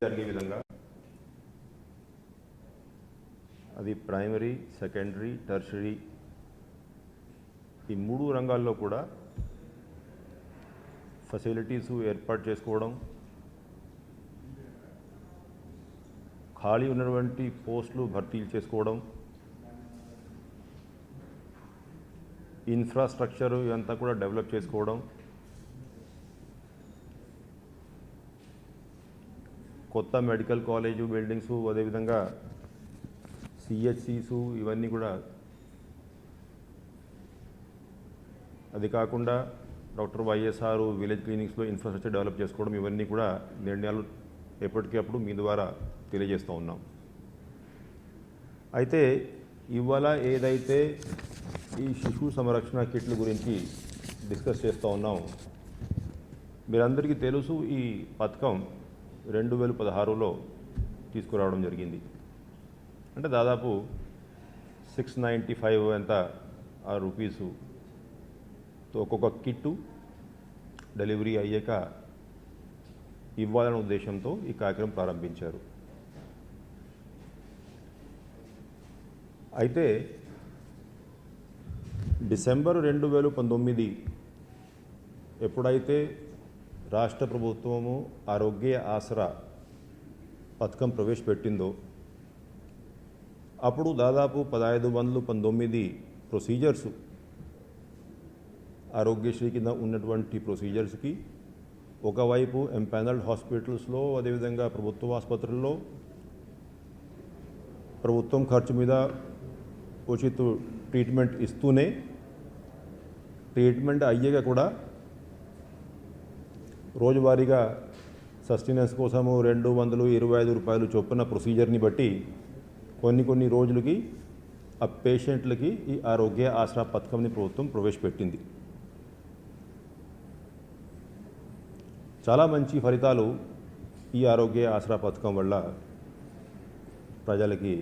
జరిగే విధంగా అది ప్రైమరీ, సెకండరీ, టెర్షరీ ఈ మూడు రంగాల్లో కూడా ఫెసిలిటీస్ ఏర్పాటు చేసుకోవడం, ఖాళీ ఉన్నటువంటి పోస్టులు భర్తీలు చేసుకోవడం, ఇన్ఫ్రాస్ట్రక్చర్ ఇదంతా కూడా డెవలప్ చేసుకోవడం, కొత్త మెడికల్ కాలేజు బిల్డింగ్స్, అదేవిధంగా సిహెచ్సిస్ ఇవన్నీ కూడా, అది కాకుండా డాక్టర్ వైఎస్ఆర్ విలేజ్ క్లినిక్స్లో ఇన్ఫ్రాస్ట్రక్చర్ డెవలప్ చేసుకోవడం, ఇవన్నీ కూడా నిర్ణయాలు ఎప్పటికప్పుడు మీ ద్వారా తెలియజేస్తూ ఉన్నాం. అయితే ఇవాళ ఏదైతే ఈ శిశు సంరక్షణ కిట్ల గురించి డిస్కస్ చేస్తూ ఉన్నాం, మీరందరికీ తెలుసు ఈ పథకం 2016లో తీసుకురావడం జరిగింది. అంటే దాదాపు 695 ఎంత ఆ రూపీసు ఒక్కొక్క కిట్టు డెలివరీ అయ్యాక ఇవ్వాలనే ఉద్దేశంతో ఈ కార్యక్రమం ప్రారంభించారు. అయితే డిసెంబర్ 2019 ఎప్పుడైతే రాష్ట్ర ప్రభుత్వము ఆరోగ్య ఆసరా పథకం ప్రవేశపెట్టిందో అప్పుడు దాదాపు 1519 ప్రొసీజర్స్ ఆరోగ్యశ్రీ కింద ఉన్నటువంటి ప్రొసీజర్స్కి ఒకవైపు ఎంపానల్డ్ హాస్పిటల్స్లో, అదేవిధంగా ప్రభుత్వ ఆసుపత్రుల్లో ప్రభుత్వం ఖర్చు మీద ఉచిత ట్రీట్మెంట్ ఇస్తూనే ట్రీట్మెంట్ అయ్యాక కూడా రోజువారీగా సస్టెనెన్స్ కోసము 225 రూపాయలు చొప్పున ప్రొసీజర్ని బట్టి కొన్ని రోజులకి ఆ పేషెంట్లకి ఈ ఆరోగ్య ఆసరా పథకంని ప్రభుత్వం ప్రవేశపెట్టింది. చాలా మంచి ఫలితాలు ఈ ఆరోగ్య ఆసరా పథకం వల్ల ప్రజలకి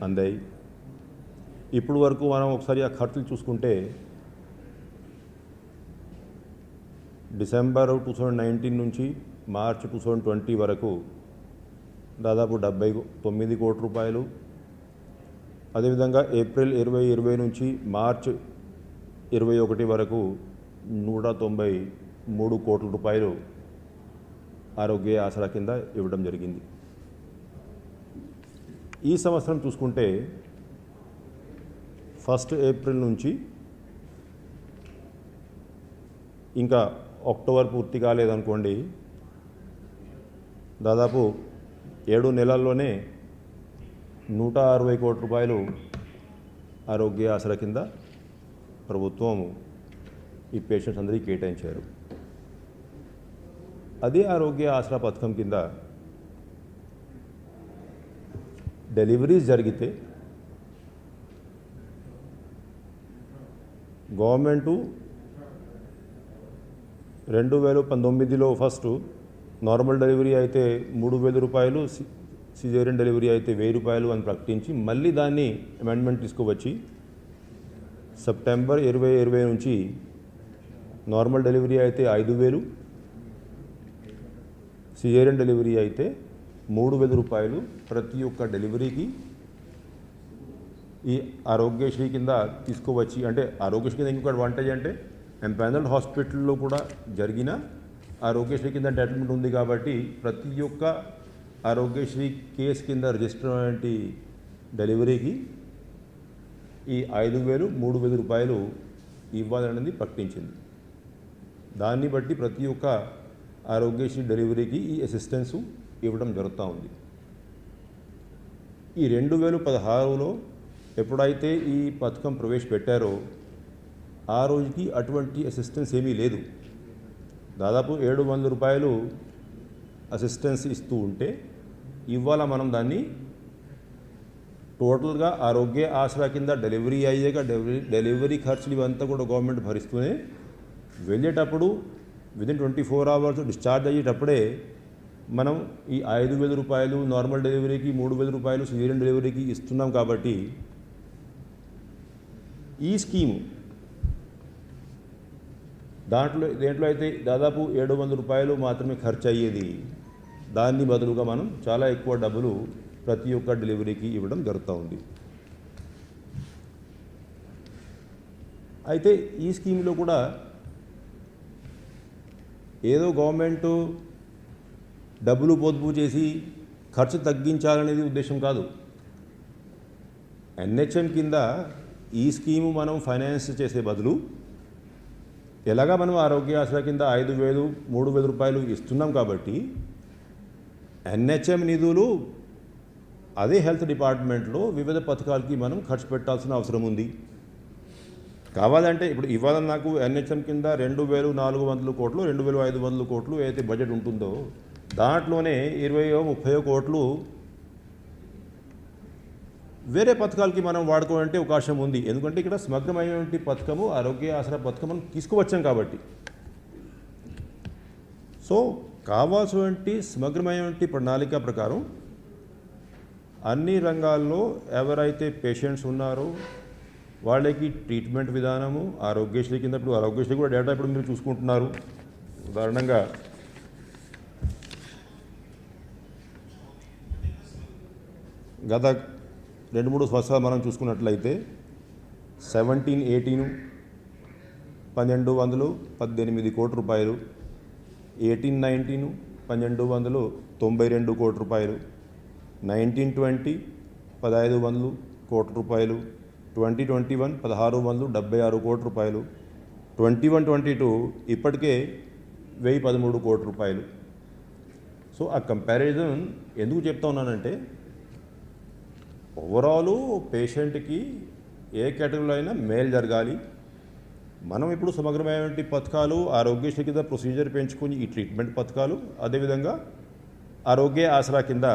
అందాయి. ఇప్పుడు వరకు మనం ఒకసారి ఆ ఖర్చులు చూసుకుంటే డిసెంబర్ 2019 నుంచి మార్చ్ 2020 వరకు దాదాపు 79 కోట్ల రూపాయలు, అదేవిధంగా ఏప్రిల్ 2020 నుంచి మార్చ్ 21 వరకు 193 కోట్ల రూపాయలు ఆరోగ్య ఆసరా కింద ఇవ్వడం జరిగింది. ఈ సంవత్సరం చూసుకుంటే 1 ఏప్రిల్ నుంచి ఇంకా అక్టోబర్ పూర్తి కాలేదనుకోండి, దాదాపు 7 నెలల్లోనే 160 కోట్ల రూపాయలు ఆరోగ్య ఆసరా కింద ప్రభుత్వం ఈ పేషెంట్స్ అందరికీ కేటాయించారు. అదే ఆరోగ్య ఆసరా పథకం కింద డెలివరీస్ జరిగితే గవర్నమెంటు 2019లో ఫస్ట్ నార్మల్ డెలివరీ అయితే 3000 రూపాయలు, సిజేరియన్ డెలివరీ అయితే 1000 రూపాయలు అని ప్రకటించి మళ్ళీ దాన్ని అమెండ్మెంట్ తీసుకువచ్చి సెప్టెంబర్ 2020 నుంచి నార్మల్ డెలివరీ అయితే 5000, సిజేరియన్ డెలివరీ అయితే 3000 రూపాయలు ప్రతి ఒక్క డెలివరీకి ఈ ఆరోగ్యశ్రీ కింద తీసుకువచ్చి, అంటే ఆరోగ్యశ్రీ కింద ఇంకొక అడ్వాంటేజ్ అంటే ఎంపానల్డ్ హాస్పిటల్లో కూడా జరిగిన ఆరోగ్యశ్రీ కింద ఎంటైటిల్మెంట్ ఉంది కాబట్టి ప్రతి ఒక్క ఆరోగ్యశ్రీ కేసు కింద రిజిస్టర్ అయినటువంటి డెలివరీకి ఈ 5000, 3000 రూపాయలు ఇవ్వాలనేది ప్రకటించింది. దాన్ని బట్టి ప్రతి ఒక్క ఆరోగ్యశ్రీ డెలివరీకి ఈ అసిస్టెన్సు ఇవ్వడం జరుగుతూ ఉంది. ఈ 2016లో ఎప్పుడైతే ఈ పథకం ప్రవేశపెట్టారో ఆ రోజుకి అటువంటి అసిస్టెన్స్ ఏమీ లేదు. దాదాపు 700 రూపాయలు అసిస్టెన్స్ ఇస్తూ ఉంటే ఇవాళ మనం దాన్ని టోటల్గా ఆరోగ్య ఆసరా కింద డెలివరీ అయ్యాక డెలివరీ ఖర్చులు ఇవంతా కూడా గవర్నమెంట్ భరిస్తూనే వెళ్ళేటప్పుడు విదిన్ 24 అవర్స్ డిశ్చార్జ్ అయ్యేటప్పుడే మనం ఈ 5000 రూపాయలు నార్మల్ డెలివరీకి, 3000 రూపాయలు సిజేరియన్ డెలివరీకి ఇస్తున్నాం. కాబట్టి ఈ స్కీము దేంట్లో అయితే దాదాపు 700 రూపాయలు మాత్రమే ఖర్చు అయ్యేది, దాన్ని బదులుగా మనం చాలా ఎక్కువ డబ్బులు ప్రతి ఒక్క డెలివరీకి ఇవ్వడం జరుగుతూ ఉంది. అయితే ఈ స్కీమ్లో కూడా ఏదో గవర్నమెంటు డబ్బులు పొదుపు చేసి ఖర్చు తగ్గించాలనేది ఉద్దేశం కాదు. ఎన్హెచ్ఎం కింద ఈ స్కీము మనం ఫైనాన్స్ చేసే బదులు ఎలాగా మనం ఆరోగ్య ఆసరా కింద 5,000 3,000 రూపాయలు ఇస్తున్నాం కాబట్టి ఎన్హెచ్ఎం నిధులు అదే హెల్త్ డిపార్ట్మెంట్లో వివిధ పథకాలకి మనం ఖర్చు పెట్టాల్సిన అవసరం ఉంది. కావాలంటే ఇప్పుడు ఇవాళ నాకు ఎన్హెచ్ఎం కింద 2,400 కోట్లు 2,500 కోట్లు ఏదైతే బడ్జెట్ ఉంటుందో దాంట్లోనే 20-30 కోట్లు వేరే పథకాలకి మనం వాడుకోవాలంటే అవకాశం ఉంది. ఎందుకంటే ఇక్కడ సమగ్రమైనటువంటి పథకము ఆరోగ్య ఆసరా పథకం మనం తీసుకువచ్చాం కాబట్టి. సో కావాల్సినటువంటి సమగ్రమైనటువంటి ప్రణాళిక ప్రకారం అన్ని రంగాల్లో ఎవరైతే పేషెంట్స్ ఉన్నారో వాళ్ళకి ట్రీట్మెంట్ విధానము ఆరోగ్యశ్రీ కింద ఇప్పుడు ఆరోగ్యశ్రీ కూడా డేటా ఇప్పుడు మీరు చూసుకుంటున్నారు. ఉదాహరణంగా గత 2-3 సంవత్సరాలు మనం చూసుకున్నట్లయితే 17-18 1,218 కోట్ల రూపాయలు, 18-19 1,292 కోట్ల రూపాయలు, 19-20 1,500 కోట్ల రూపాయలు, 2021 1,676 కోట్ల రూపాయలు, 21-22 ఇప్పటికే 1,013 కోట్ల రూపాయలు. సో ఆ కంపారిజన్ ఎందుకు చెప్తా ఉన్నానంటే ఓవరాలు పేషెంట్కి ఏ కేటగిరీలో అయినా మేలు జరగాలి. మనం ఇప్పుడు సమగ్రమైనటువంటి పథకాలు ఆరోగ్యశ్రీ కింద ప్రొసీజర్ పెంచుకొని ఈ ట్రీట్మెంట్ పథకాలు అదేవిధంగా ఆరోగ్య ఆసరా కింద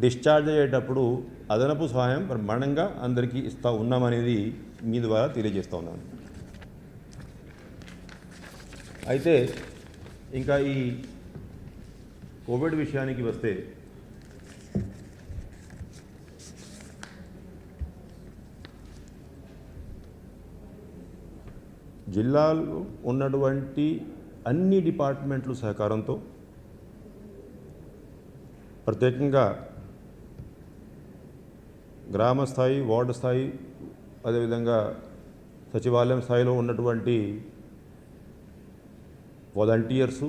డిశ్చార్జ్ అయ్యేటప్పుడు అదనపు సహాయం బ్రహ్మాండంగా అందరికీ ఇస్తూ ఉన్నామనేది మీ ద్వారా తెలియజేస్తూ ఉన్నాను. అయితే ఇంకా ఈ కోవిడ్ విషయానికి వస్తే జిల్లాలో ఉన్నటువంటి అన్ని డిపార్ట్మెంట్ల సహకారంతో ప్రత్యేకంగా గ్రామ స్థాయి, వార్డు స్థాయి, అదేవిధంగా సచివాలయం స్థాయిలో ఉన్నటువంటి volunteers,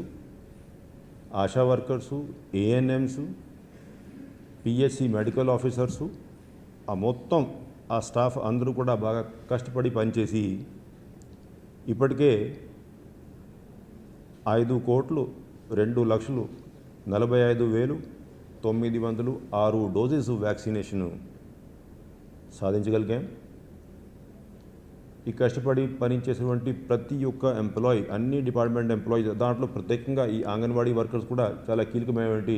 Asha workers, ANMs, PSC medical officers ఆ మొత్తం ఆ స్టాఫ్ అందరూ కూడా బాగా కష్టపడి పనిచేసి ఇప్పటికే 5,02,45,906 డోసెస్ వ్యాక్సినేషన్ సాధించగలిగాం. ఈ కష్టపడి పనిచేసేటువంటి ప్రతి ఒక్క ఎంప్లాయీ, అన్ని డిపార్ట్మెంట్ ఎంప్లాయీస్, దాంట్లో ప్రత్యేకంగా ఈ అంగన్వాడీ వర్కర్స్ కూడా చాలా కీలకమైనటువంటి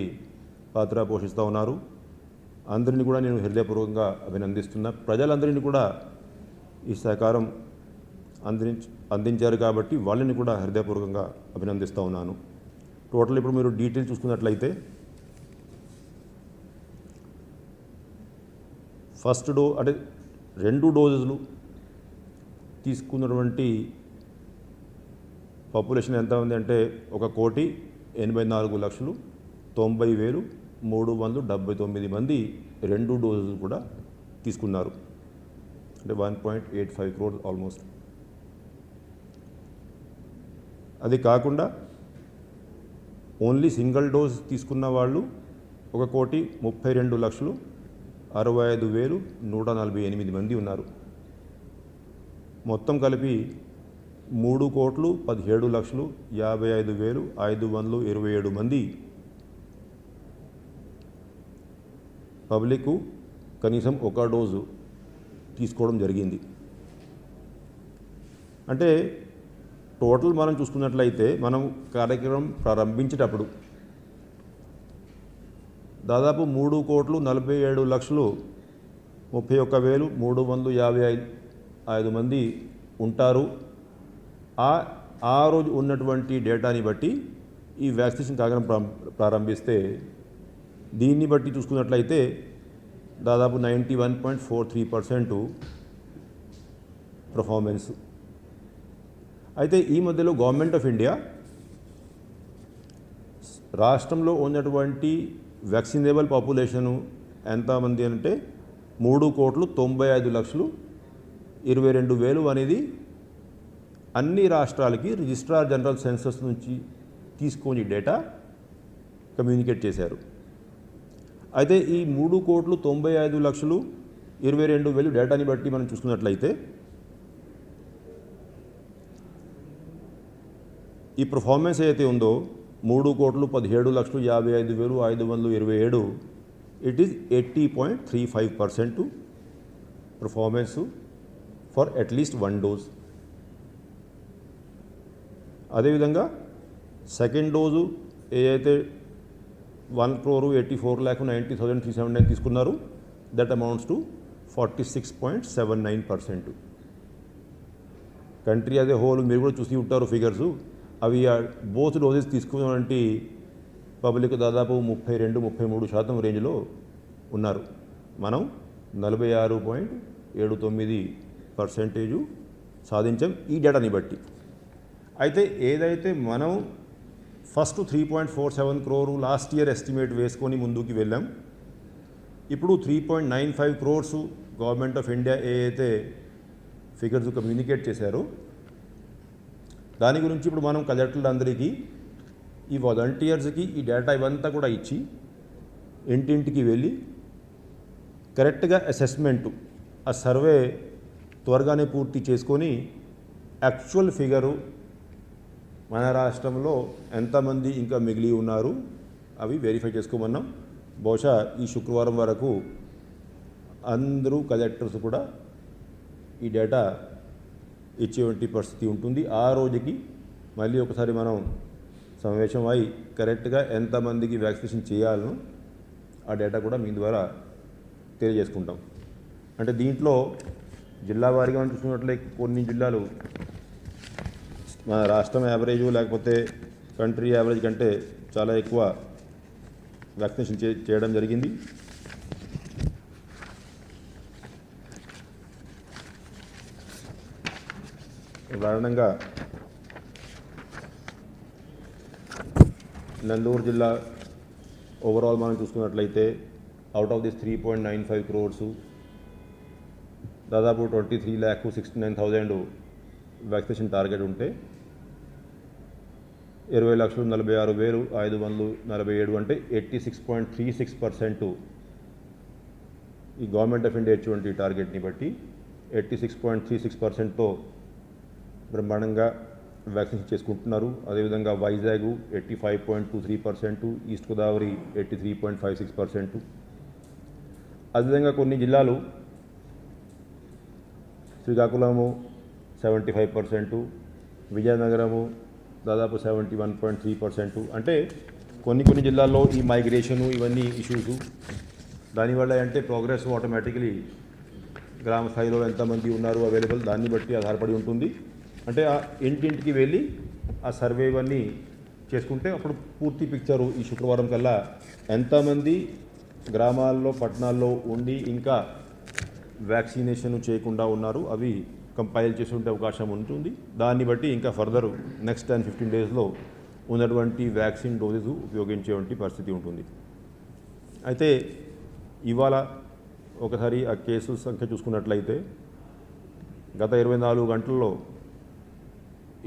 పాత్ర పోషిస్తూ ఉన్నారు. అందరినీ కూడా నేను హృదయపూర్వకంగా అభినందిస్తున్నా. ప్రజలందరినీ కూడా ఈ సహకారం అందించారు కాబట్టి వాళ్ళని కూడా హృదయపూర్వకంగా అభినందిస్తూ ఉన్నాను. టోటల్ ఇప్పుడు మీరు డీటెయిల్ చూసుకున్నట్లయితే ఫస్ట్ అంటే 2 డోసులు తీసుకున్నటువంటి పాపులేషన్ ఎంత ఉంది అంటే 1,84,90,379 మంది 2 డోసులు కూడా తీసుకున్నారు. అంటే 1.85 crores ఆల్మోస్ట్. అది కాకుండా ఓన్లీ సింగిల్ డోస్ తీసుకున్న వాళ్ళు 1,32,65,148 మంది ఉన్నారు. మొత్తం కలిపి 3,17,55,527 మంది పబ్లిక్ కనీసం 1 డోసు తీసుకోవడం జరిగింది. అంటే టోటల్ మనం చూసుకున్నట్లయితే మనం కార్యక్రమం ప్రారంభించేటప్పుడు దాదాపు 3,47,31,355 మంది ఉంటారు. ఆ రోజు ఉన్నటువంటి డేటాని బట్టి ఈ వ్యాక్సినేషన్ కార్యక్రమం ప్రారంభిస్తే దీన్ని బట్టి చూసుకున్నట్లయితే దాదాపు 91.43% పర్ఫార్మెన్స్. అయితే ఈ మధ్యలో గవర్నమెంట్ ఆఫ్ ఇండియా రాష్ట్రంలో ఉన్నటువంటి వ్యాక్సినేబుల్ పాపులేషను ఎంతమంది అంటే 3,95,22,000 అనేది అన్ని రాష్ట్రాలకి రిజిస్ట్రార్ జనరల్ సెన్సస్ నుంచి తీసుకొని డేటా కమ్యూనికేట్ చేశారు. అయితే ఈ 3,95,22,000 డేటాని బట్టి మనం చూసుకున్నట్లయితే ఈ పర్ఫార్మెన్స్ ఏదైతే ఉందో 3,17,55,527 it is 80.35% performance for at least 1 dose. అదేవిధంగా సెకండ్ డోజు ఏదైతే 1,84,90,379 తీసుకున్నారు, దట్ అమౌంట్స్ టు 46.79%. కంట్రీ అదే హోల్ మీరు కూడా చూసి ఉంటారు ఫిగర్స్. అవి బోత్ డోసెస్ తీసుకున్నటువంటి పబ్లిక్ దాదాపు 32-33% రేంజ్లో ఉన్నారు. మనం 46.79% సాధించాం ఈ డేటాని బట్టి. అయితే ఏదైతే మనం first 3.47 crore last year estimate వేసుకొని ముందుకు వెళ్ళాం, ఇప్పుడు 3.95 crores గవర్నమెంట్ ఆఫ్ ఇండియా ఏదైతే ఫిగర్స్ కమ్యూనికేట్ చేశారో దాని గురించి ఇప్పుడు మనం కలెక్టర్లందరికీ ఈ వాలంటీర్స్కి ఈ డేటా ఇవంతా కూడా ఇచ్చి ఇంటింటికి వెళ్ళి కరెక్ట్గా అసెస్మెంటు ఆ సర్వే త్వరగానే పూర్తి చేసుకొని యాక్చువల్ ఫిగరు మన రాష్ట్రంలో ఎంతమంది ఇంకా మిగిలి ఉన్నారు అవి వెరిఫై చేసుకోమన్నాం. బహుశా ఈ శుక్రవారం వరకు అందరూ కలెక్టర్స్ కూడా ఈ డేటా ఇచ్చేటువంటి పరిస్థితి ఉంటుంది. ఆ రోజుకి మళ్ళీ ఒకసారి మనం సమావేశం అయి కరెక్ట్గా ఎంతమందికి వ్యాక్సినేషన్ చేయాలనో ఆ డేటా కూడా మీ ద్వారా తెలియజేసుకుంటాం. అంటే దీంట్లో జిల్లా వారీగా మనం చూసుకున్నట్లయితే కొన్ని జిల్లాలు మన రాష్ట్రం యావరేజ్ లేకపోతే కంట్రీ యావరేజ్ కంటే చాలా ఎక్కువ వ్యాక్సినేషన్ చేయడం జరిగింది. ఉదాహరణంగా నెల్లూరు జిల్లా ఓవరాల్ మనం చూసుకున్నట్లయితే అవుట్ ఆఫ్ దిస్ 3.95 crores దాదాపు 23,69,000 వ్యాక్సినేషన్ టార్గెట్ ఉంటే 20,46,547 అంటే 86.36% ఈ గవర్నమెంట్ ఆఫ్ ఇండియా ఇచ్చేటువంటి టార్గెట్ని బట్టి 86.36%తో బ్రహ్మాండంగా వ్యాక్సినేషన్ చేసుకుంటున్నారు. అదేవిధంగా వైజాగ్ 85.23%, ఈస్ట్ గోదావరి 83.56%. అదేవిధంగా కొన్ని జిల్లాలు శ్రీకాకుళము 75%, విజయనగరము దాదాపు 71.3%. అంటే కొన్ని జిల్లాల్లో ఈ మైగ్రేషను ఇవన్నీ ఇష్యూసు దానివల్ల అంటే ప్రోగ్రెస్ ఆటోమేటికలీ గ్రామ స్థాయిలో ఎంతమంది ఉన్నారు అవైలబుల్ దాన్ని బట్టి ఆధారపడి ఉంటుంది. అంటే ఆ ఇంటింటికి వెళ్ళి ఆ సర్వే ఇవన్నీ చేసుకుంటే అప్పుడు పూర్తి పిక్చరు ఈ శుక్రవారం కల్లా ఎంతమంది గ్రామాల్లో పట్టణాల్లో ఉండి ఇంకా వ్యాక్సినేషన్ చేయకుండా ఉన్నారు అవి కంపైల్ చేసి ఉండే అవకాశం ఉంటుంది. దాన్ని బట్టి ఇంకా ఫర్దర్ నెక్స్ట్ 10-15 డేస్లో ఉన్నటువంటి వ్యాక్సిన్ డోసెస్ ఉపయోగించేటువంటి పరిస్థితి ఉంటుంది. అయితే ఇవాళ ఒకసారి ఆ కేసుల సంఖ్య చూసుకున్నట్లయితే గత 24 గంటల్లో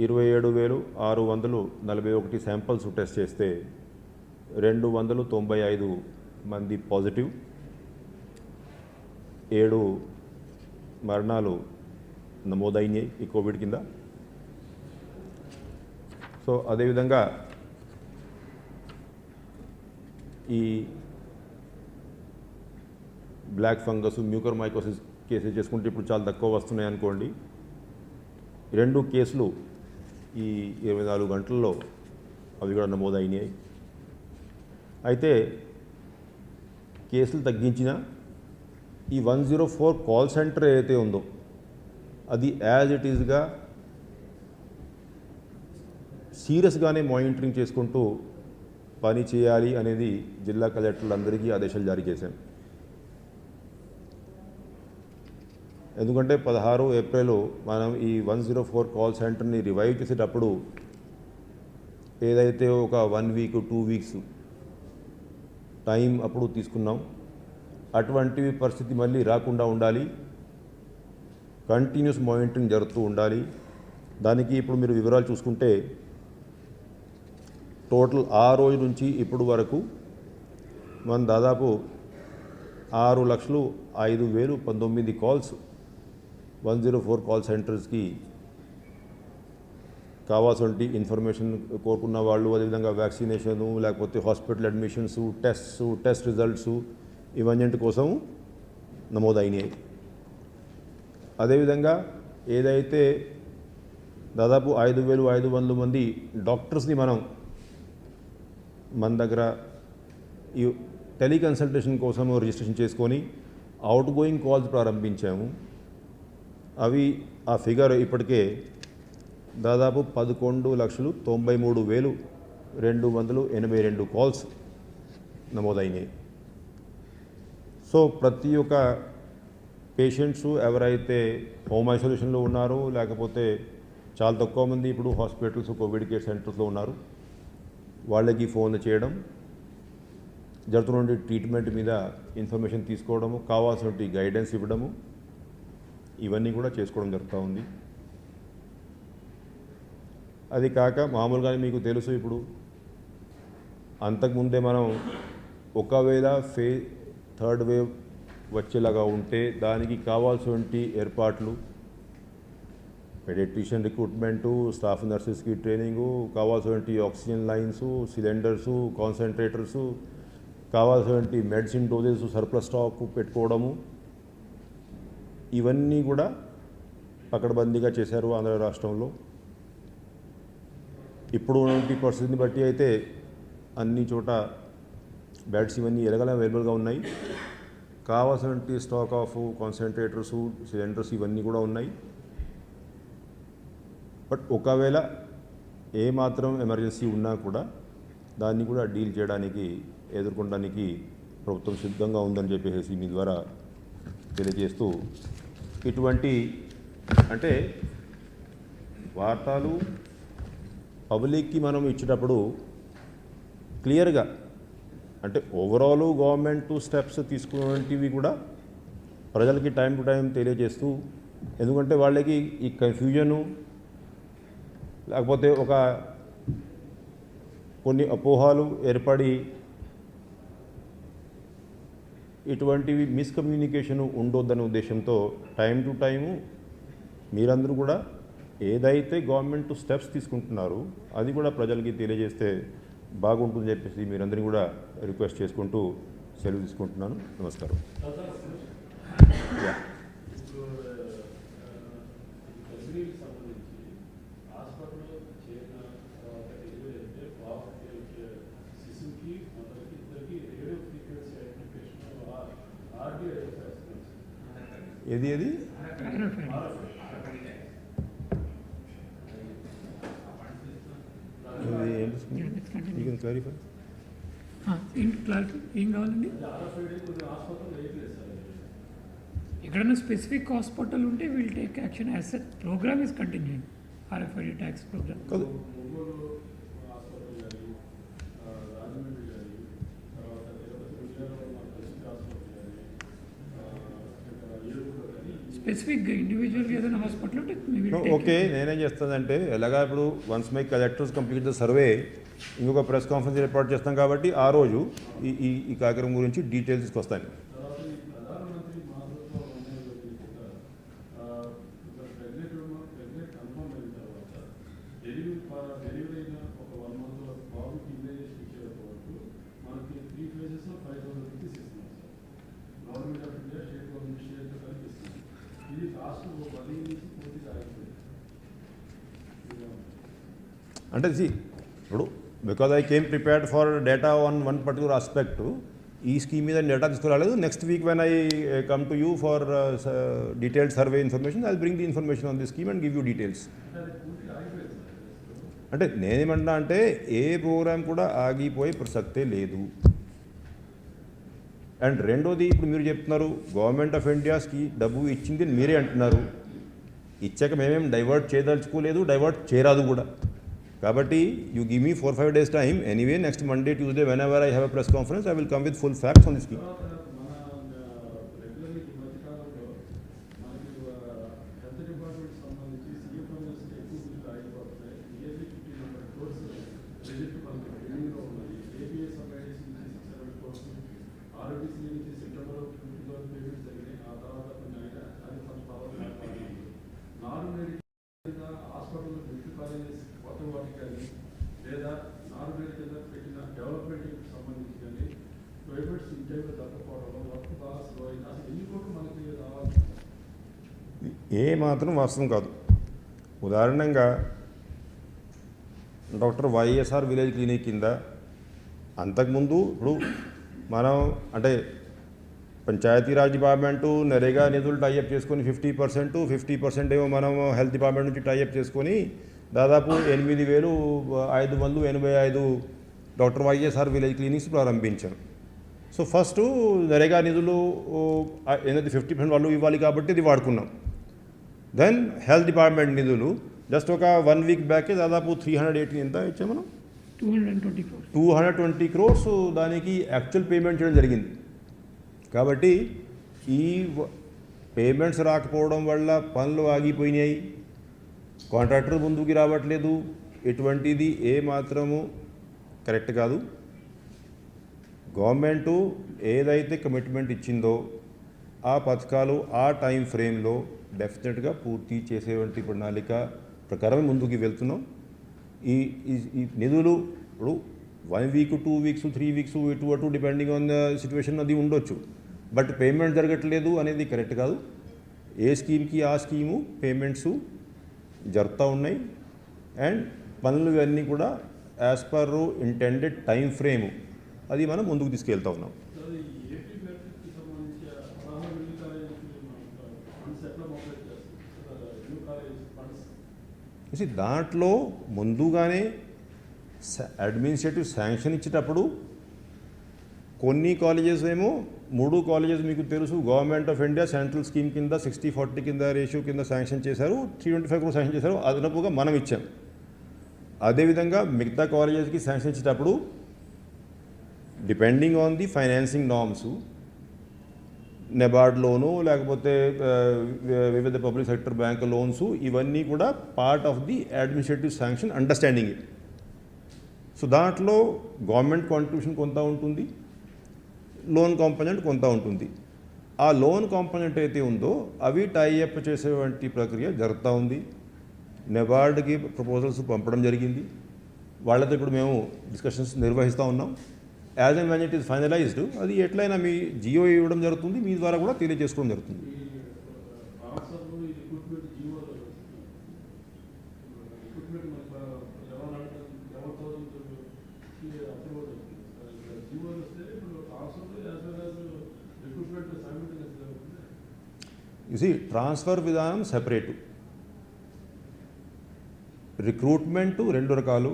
27,641 శాంపిల్స్ టెస్ట్ చేస్తే 295 మంది పాజిటివ్, 7 మరణాలు నమోదైనాయి ఈ కోవిడ్ కింద. సో అదేవిధంగా ఈ black fungus mucormycosis cases చేసుకుంటే ఇప్పుడు చాలా తక్కువ వస్తున్నాయి అనుకోండి. 2 కేసులు ఈ 24 గంటల్లో అవి కూడా నమోదైనాయి. అయితే కేసులు తగ్గించిన ఈ 104 కాల్ సెంటర్ ఏదైతే ఉందో అది యాజ్ ఇట్ ఈజ్గా సీరియస్గానే మానిటరింగ్ చేసుకుంటూ పని చేయాలి అనేది జిల్లా కలెక్టర్లందరికీ ఆదేశాలు జారీ చేశాం. ఎందుకంటే 16 ఏప్రిల్ మనం ఈ 104 కాల్ సెంటర్ని రివైవ్ చేసేటప్పుడు ఏదైతే ఒక 1 వీక్ 2 వీక్స్ టైం అప్పుడు తీసుకున్నాం, అటువంటివి పరిస్థితి మళ్ళీ రాకుండా ఉండాలి. కంటిన్యూస్ మానిటరింగ్ జరుగుతూ ఉండాలి. దానికి ఇప్పుడు మీరు వివరాలు చూసుకుంటే టోటల్ ఆ రోజు నుంచి ఇప్పుడు వరకు మనం దాదాపు 6,05,019 కాల్స్ 104 కాల్ సెంటర్స్కి కావాల్సిన ఇన్ఫర్మేషన్ కోరుకున్న వాళ్ళు, అదేవిధంగా వ్యాక్సినేషను, లేకపోతే హాస్పిటల్ అడ్మిషన్స్, టెస్ట్ రిజల్ట్స్ ఇవన్నింటి కోసం నమోదైనాయి. అదేవిధంగా ఏదైతే దాదాపు 5,500 మంది డాక్టర్స్ని మన దగ్గర ఈ టెలికన్సల్టేషన్ కోసం రిజిస్ట్రేషన్ చేసుకొని అవుట్ గోయింగ్ కాల్స్ ప్రారంభించాము. ఆ ఫిగర్ ఇప్పటికే దాదాపు 11,93,282 కాల్స్ నమోదైనాయి. సో ప్రతి ఒక్క పేషెంట్స్ ఎవరైతే హోమ్ ఐసోలేషన్లో ఉన్నారో, లేకపోతే చాలా తక్కువ మంది ఇప్పుడు హాస్పిటల్స్ కోవిడ్ కేర్ సెంటర్స్లో ఉన్నారు, వాళ్ళకి ఫోన్ చేయడం, జరుగుతున్న ట్రీట్మెంట్ మీద ఇన్ఫర్మేషన్ తీసుకోవడము, కావాల్సిన గైడెన్స్ ఇవ్వడము, ఇవన్నీ కూడా చేసుకోవడం జరుగుతూ ఉంది. అది కాక మామూలుగా మీకు తెలుసు, ఇప్పుడు అంతకుముందే మనం ఒకవేళ థర్డ్ వేవ్ వచ్చేలాగా ఉంటే దానికి కావాల్సినటువంటి ఏర్పాట్లు, పెడియాట్రిషియన్ రిక్రూట్మెంటు, స్టాఫ్ నర్సెస్కి ట్రైనింగు, కావాల్సినటువంటి ఆక్సిజన్ లైన్స్, సిలిండర్సు, కాన్సన్ట్రేటర్సు, కావాల్సినటువంటి మెడిసిన్ డోజెస్ సర్ప్లస్ స్టాక్ పెట్టుకోవడము, ఇవన్నీ కూడా పకడ్బందీగా చేశారు ఆంధ్ర రాష్ట్రంలో. ఇప్పుడు ఉన్నటువంటి పరిస్థితిని బట్టి అయితే అన్ని చోట బెడ్స్ ఇవన్నీ అవైలబుల్గా ఉన్నాయి. కావాల్సినటువంటి స్టాక్ ఆఫ్ కాన్సన్ట్రేటర్సు, సిలిండర్స్ ఇవన్నీ కూడా ఉన్నాయి. బట్ ఒకవేళ ఏమాత్రం ఎమర్జెన్సీ ఉన్నా కూడా దాన్ని కూడా డీల్ చేయడానికి, ఎదుర్కొనడానికి ప్రభుత్వం సిద్ధంగా ఉందని చెప్పేసి మీ ద్వారా తెలియజేస్తూ, ఇటువంటి అంటే వార్తలు పబ్లిక్కి మనం ఇచ్చేటప్పుడు క్లియర్గా, అంటే ఓవరాల్ గవర్నమెంట్ స్టెప్స్ తీసుకున్నవి కూడా ప్రజలకి టైం టు టైం తెలియజేస్తూ, ఎందుకంటే వాళ్ళకి ఈ కన్ఫ్యూజను, లేకపోతే కొన్ని అపోహలు ఏర్పడి ఇటువంటివి మిస్కమ్యూనికేషన్ ఉండొద్దనే ఉద్దేశంతో టైం టు టైము మీరందరూ కూడా ఏదైతే గవర్నమెంట్ స్టెప్స్ తీసుకుంటున్నారో అది కూడా ప్రజలకి తెలియజేస్తే బాగుంటుందని చెప్పేసి మీరందరినీ కూడా రిక్వెస్ట్ చేసుకుంటూ సెలవు తీసుకుంటున్నాను. నమస్కారం. ఏది క్లారిఫై ఏం కావాలండి? ఎక్కడైనా స్పెసిఫిక్ హాస్పిటల్ ఉంటే will take action as such. Program is continuing. RFID tax program. స్పెసిఫిక్గా ఇండివిజువల్గా ఏదైనా హాస్పిటల్ ఉంటే ఓకే. నేనేం చేస్తానంటే ఎలాగా ఇప్పుడు once my collectors complete the survey, ఇంకొక ప్రెస్ కాన్ఫరెన్స్ ఏర్పాటు చేస్తాం కాబట్టి ఆ రోజు ఈ కార్యక్రమం గురించి డీటెయిల్స్ తీసుకొస్తాను. అంటే ఇప్పుడు because I came prepared for data on one particular aspect, ఈ స్కీమ్ మీద డేటా తీసుకురాలేదు. Next week when I come to you for detailed survey information, I bring the information on the scheme and give you details. అంటే నేనేమంటా అంటే ఏ programme కూడా ఆగిపోయే ప్రసక్తే లేదు. And రెండోది, ఇప్పుడు మీరు చెప్తున్నారు గవర్నమెంట్ ఆఫ్ ఇండియాస్కి డబ్బు ఇచ్చింది మీరే అంటున్నారు. ఇచ్చాక మేమేం డైవర్ట్ చేయదలుచుకోలేదు, డైవర్ట్ చేయరాదు కూడా. కాబట్టి you give me 4-5 days time. Anyway, next Monday, Tuesday, whenever I have a press conference, I will come with full facts on this scheme. Regularly ఈ మధ్యకాలంలో మనకి హెల్త్ డిపార్ట్మెంట్ సంబంధించి సీఎంఎస్ ఎక్కువ బిల్లులు ఆగిపోతున్నాయి. నియర్లీ 1500 crores రిజెక్ట్ మనకి పెండింగ్లో ఉన్నది. APS అప్లైడేషన్ నుంచి 600 crores, ఆర్ఓబీసీ నుంచి సెప్టెంబర్ 20 పేమెంట్స్ జరిగినాయి. ఆ తర్వాత కొన్ని అయినా అది కొంత power non medical hospital medical colleges కొత్త వాటికి కానీ లేదా నాన్ మెడికల్ పెట్టిన డెవలప్మెంట్కి సంబంధించి కానీ పేమెంట్స్ ఇన్ టైంలో జరగకపోవడం వర్క్ బాగా స్లో అయింది. అసలు ఎన్ని కోట్లు మనకి రావాలి? ఏ మాత్రం వాస్తవం కాదు. ఉదాహరణంగా డాక్టర్ వైఎస్ఆర్ విలేజ్ క్లినిక్ కింద అంతకుముందు ఇప్పుడు మనం అంటే పంచాయతీరాజ్ డిపార్ట్మెంటు నరేగా నిధులు టైఅప్ చేసుకొని 50% ఏమో మనం హెల్త్ డిపార్ట్మెంట్ నుంచి టైఅప్ చేసుకొని దాదాపు 8,585 డాక్టర్ వైఎస్ఆర్ విలేజ్ క్లినిక్స్ ప్రారంభించాం. సో ఫస్ట్ నరేగా నిధులు ఏదైతే 50% వాళ్ళు ఇవ్వాలి కాబట్టి ఇది వాడుకున్నాం. దెన్ హెల్త్ డిపార్ట్మెంట్ నిధులు జస్ట్ ఒక 1 week బ్యాకే దాదాపు 380 ఎంత ఇచ్చాం మనం 220 crores. 220 crores దానికి యాక్చువల్ పేమెంట్ చేయడం జరిగింది. కాబట్టి ఈ పేమెంట్స్ రాకపోవడం వల్ల పనులు ఆగిపోయినాయి, కాంట్రాక్టర్ ముందుకు రావట్లేదు, ఎటువంటిది ఏ మాత్రము కరెక్ట్ కాదు. గవర్నమెంటు ఏదైతే కమిట్మెంట్ ఇచ్చిందో ఆ పథకాలు ఆ టైం ఫ్రేమ్లో డెఫినెట్గా పూర్తి చేసేటువంటి ప్రణాళిక ప్రకారం ముందుకు వెళ్తున్నాం. ఈ నిధులు ఇప్పుడు 1 week, 2 weeks, 3 weeks ఇటు అటు డిపెండింగ్ ఆన్ ద సిచ్యువేషన్ అది ఉండొచ్చు. బట్ పేమెంట్ జరగట్లేదు అనేది కరెక్ట్ కాదు. ఏ స్కీమ్కి ఆ స్కీము పేమెంట్స్ జరుగుతూ ఉన్నాయి అండ్ పనులు ఇవన్నీ కూడా as per intended time frame అది మనం ముందుకు తీసుకెళ్తా ఉన్నాం. సార్, ఈ ఏపీ మెట్రిక్కి సంబంధించి 16 మెడికల్ కాలేజెస్కి ఫండ్స్ ఎట్లా మొబైల్ చేస్తారు? న్యూ కాలేజ్ ఫండ్స్ దాంట్లో ముందుగానే అడ్మినిస్ట్రేటివ్ శాంక్షన్ ఇచ్చేటప్పుడు కొన్ని కాలేజెస్ ఏమో 3 కాలేజెస్ మీకు తెలుసు government of India central scheme కింద 60-40 కింద రేషియో కింద శాంక్షన్ చేశారు, 325 crores శాంక్షన్ చేశారు, అదనపుగా మనం ఇచ్చాం. అదేవిధంగా మిగతా కాలేజెస్కి శాంక్షన్ ఇచ్చేటప్పుడు depending on the financing norms NABARD loan లేకపోతే వివిధ పబ్లిక్ సెక్టర్ బ్యాంక్ లోన్స్ ఇవన్నీ కూడా part of the administrative sanction understanding. So దాంట్లో గవర్నమెంట్ కాంట్రిబ్యూషన్ కొంత ఉంటుంది, లోన్ కాంపోనెంట్ కొంత ఉంటుంది. ఆ లోన్ కాంపోనెంట్ అయితే ఉందో అవి టైఅప్ చేసేటువంటి ప్రక్రియ జరుగుతూ ఉంది. నెబార్డ్కి ప్రపోజల్స్ పంపడం జరిగింది, వాళ్ళతో ఇప్పుడు మేము డిస్కషన్స్ నిర్వహిస్తూ ఉన్నాం. As and when it is finalised అది ఎట్లయినా మీ జియో ఇవ్వడం జరుగుతుంది, మీ ద్వారా కూడా తెలియజేసుకోవడం జరుగుతుంది. ఈ ట్రాన్స్ఫర్లు ఈ రిక్రూట్మెంట్ జీవోలు రిక్రూట్మెంట్ ఎవరితో అప్రూవల్ జీవోలు వస్తే ఇప్పుడు ట్రాన్స్ఫర్లు as well as recruitment simultaneous జరుగుతుంది. ఇది ట్రాన్స్ఫర్ విధానం సెపరేటు. రిక్రూట్మెంటు 2 రకాలు,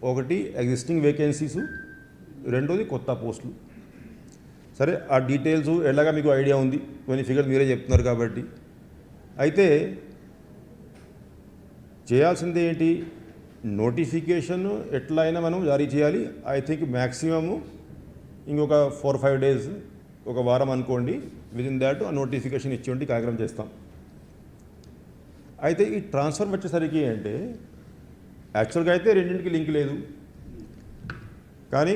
ఒకటి ఎగ్జిస్టింగ్ వేకెన్సీసు, రెండోది కొత్త పోస్టులు. సరే ఆ డీటెయిల్స్ ఎలాగా మీకు ఐడియా ఉంది, కొన్ని ఫిగర్ మీరే చెప్తున్నారు కాబట్టి. అయితే చేయాల్సింది ఏంటి, నోటిఫికేషన్ ఎట్లా అయినా మనం జారీ చేయాలి. ఐ థింక్ మ్యాక్సిమము ఇంకొక 4-5 days, ఒక వారం అనుకోండి, విదిన్ దాట్ ఆ నోటిఫికేషన్ ఇచ్చేయండి, కార్యక్రమం చేస్తాం. అయితే ఈ ట్రాన్స్ఫర్ వచ్చేసరికి అంటే యాక్చువల్గా అయితే రెండింటికి లింక్ లేదు, కానీ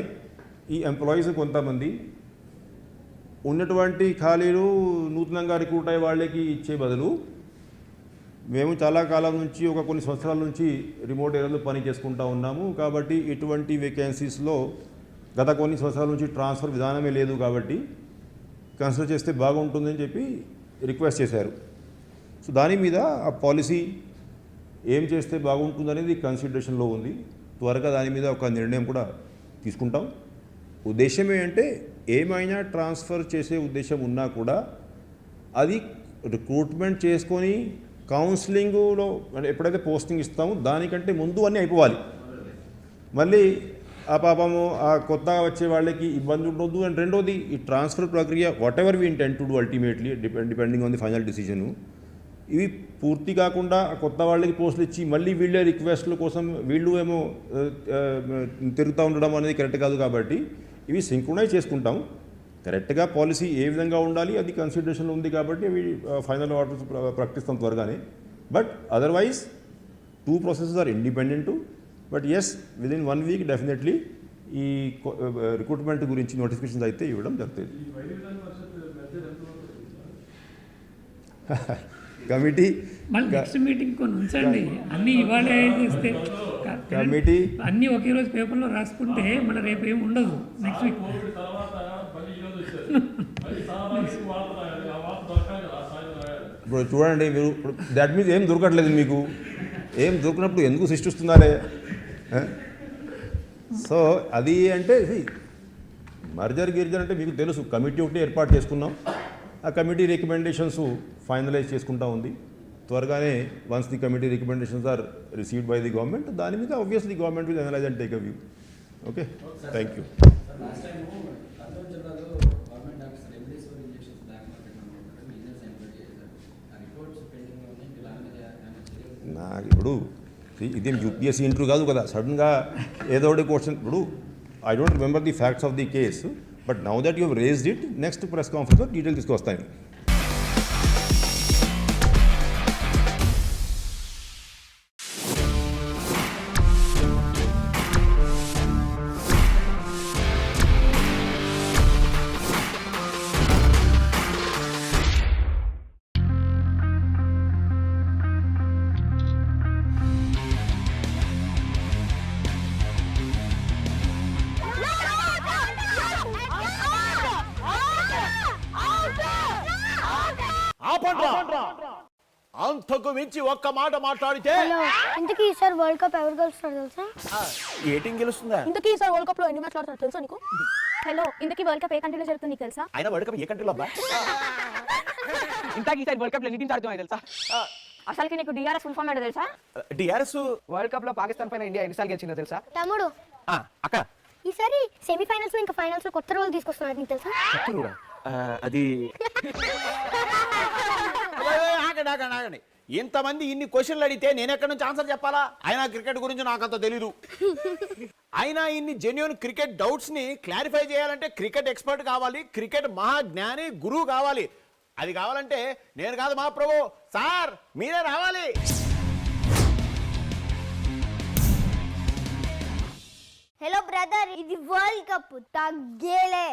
ఈ ఎంప్లాయీస్ కొంతమంది ఉన్నటువంటి ఖాళీలు నూతనంగా రిక్రూట్ అయ్యే వాళ్ళకి ఇచ్చే బదులు మేము చాలా కాలం నుంచి కొన్ని సంవత్సరాల నుంచి రిమోట్ ఏరియాలో పని చేసుకుంటూ ఉన్నాము కాబట్టి ఇటువంటి వేకెన్సీస్లో గత కొన్ని సంవత్సరాల నుంచి ట్రాన్స్ఫర్ విధానమే లేదు కాబట్టి కన్సిడర్ చేస్తే బాగుంటుందని చెప్పి రిక్వెస్ట్ చేశారు. సో దాని మీద ఆ పాలసీ ఏం చేస్తే బాగుంటుందనేది కన్సిడరేషన్లో ఉంది. త్వరగా దాని మీద ఒక నిర్ణయం కూడా తీసుకుంటాం. ఉద్దేశం ఏంటంటే ఏమైనా ట్రాన్స్ఫర్ చేసే ఉద్దేశం ఉన్నా కూడా అది రిక్రూట్మెంట్ చేసుకొని కౌన్సిలింగ్లో ఎప్పుడైతే పోస్టింగ్ ఇస్తామో దానికంటే ముందు అన్నీ అయిపోవాలి. మళ్ళీ ఆ పాపము ఆ కొత్తగా వచ్చే వాళ్ళకి ఇబ్బంది ఉండొద్దు. అండ్ రెండోది ఈ ట్రాన్స్ఫర్ ప్రక్రియ whatever we intend to do ultimately depending on the final decision, ఇవి పూర్తి కాకుండా కొత్త వాళ్ళకి పోస్టులు ఇచ్చి మళ్ళీ వీళ్ళే రిక్వెస్ట్ల కోసం వీళ్ళు ఏమో తిరుగుతూ ఉండడం అనేది కరెక్ట్ కాదు. కాబట్టి ఇవి సింక్రొనైజ్ చేసుకుంటాం. కరెక్ట్గా పాలసీ ఏ విధంగా ఉండాలి అది కన్సిడరేషన్లో ఉంది కాబట్టి అవి ఫైనల్ ఆర్డర్స్ ప్రకటిస్తాం త్వరగానే. But otherwise 2 processes are independent. But yes within 1 week definitely ఈ రిక్రూట్మెంట్ గురించి నోటిఫికేషన్స్ అయితే ఇవ్వడం జరుగుతుంది. ఈ వైద్య విధాన పరిషత్ మెథడ్ ఎంతవరకు కమిటీ మళ్ళీ నెక్స్ట్ మీటింగ్ కొన్ని ఉంచండి. అన్నీ ఇవాళే చేస్తే కమిటీ అన్నీ ఒకే రోజు పేపర్లో రాసుకుంటే మళ్ళీ రేపు ఏమి ఉండదు. నెక్స్ట్ వీక్ కోవిడ్ తర్వాత మళ్ళీ ఈరోజు వచ్చారు మళ్ళీ సాధారణ వార్త రాయాలి, ఆ వార్త దొరకాలి కదా, ఆ స్థాయిలో రాయాలి. ఇప్పుడు చూడండి మీరు దాట్ మీన్స్ ఏం దొరకట్లేదు మీకు. ఏం దొరికినప్పుడు ఎందుకు సృష్టిస్తున్నారే? సో అది అంటే మర్జర్ గిర్జర్ అంటే మీకు తెలుసు, కమిటీ ఒకటి ఏర్పాటు చేసుకున్నాం. ఆ కమిటీ రికమెండేషన్స్ ఫైనలైజ్ చేసుకుంటా ఉంది. త్వరగానే once the committee recommendations are received by the government, దాని మీద obviously government will analyse and take a view. Okay, thank you. Last time Kurnool జిల్లాలో government doctors remdesivir injections black market అమ్ముకుంటారు, business employ చేశారు. ఆ reports పెండింగ్లో ఉన్నాయి. ఇలా నాకు ఇప్పుడు ఇదేం యూపీఎస్సీ ఇంటర్వ్యూ కాదు కదా, సడన్గా ఏదో ఒకటి క్వశ్చన్. ఇప్పుడు I don't remember the facts of the case, but now that you raised it, next press కాన్ఫరెన్స్లో డీటెయిల్ తీసుకొస్తాను. అంతకు మించి ఒక్క మాట మాట్లాడితే హలో, ఇంతకీ ఈసారి వరల్డ్ కప్ ఎవరు గెలుస్తారు తెలుసా? ఏ టీం గెలుస్తుందా? ఇంతకీ ఈసారి వరల్డ్ కప్ లో ఎన్ని మ్యాచ్లు ఆడుతున్నారు తెలుసా నీకు? హలో, ఇంతకీ వరల్డ్ కప్ ఏ కంట్రీలో జరుగుతుంది నీకు తెలుసా? అయినా వరల్డ్ కప్ ఏ కంట్రీలో అబ్బా? ఇంతకీ ఈసారి వరల్డ్ కప్ లో ఎన్ని టీమ్స్ ఆడుతున్నాయి తెలుసా? అసలుకి నీకు డిఆర్ఎస్ ఫుల్ ఫామ్ ఏంటో తెలుసా? డిఆర్ఎస్ వరల్డ్ కప్ లో పాకిస్తాన్ పైన ఇండియా ఎన్నిసార్లు గెలిచిందో తెలుసా? తమ్ముడు, అక్క ఈసారి సెమీఫైనల్స్ లో ఇంకా ఫైనల్స్ లో కొత్త రోల్ తీసుకొస్తున్నారు, నీకు తెలుసా? చెప్తున్నా. అది ఆగండి. ఇంతమంది ఇన్ని క్వశ్చన్లు అడిగితే నేను ఎక్కడి నుంచి ఆన్సర్ చెప్పాలా? అయినా క్రికెట్ గురించి నాకంత తెలీదు. అయినా ఇన్ని జెన్యూన్ క్రికెట్ డౌట్స్ ని క్లారిఫై చేయాలంటే క్రికెట్ ఎక్స్పర్ట్ కావాలి, క్రికెట్ మహాజ్ఞాని గురువు కావాలి. అది కావాలంటే నేను కాదు, మా ప్రభు సార్ మీరే రావాలి. హలో బ్రదర్, ఇది వరల్డ్ కప్ తగ్గేలే.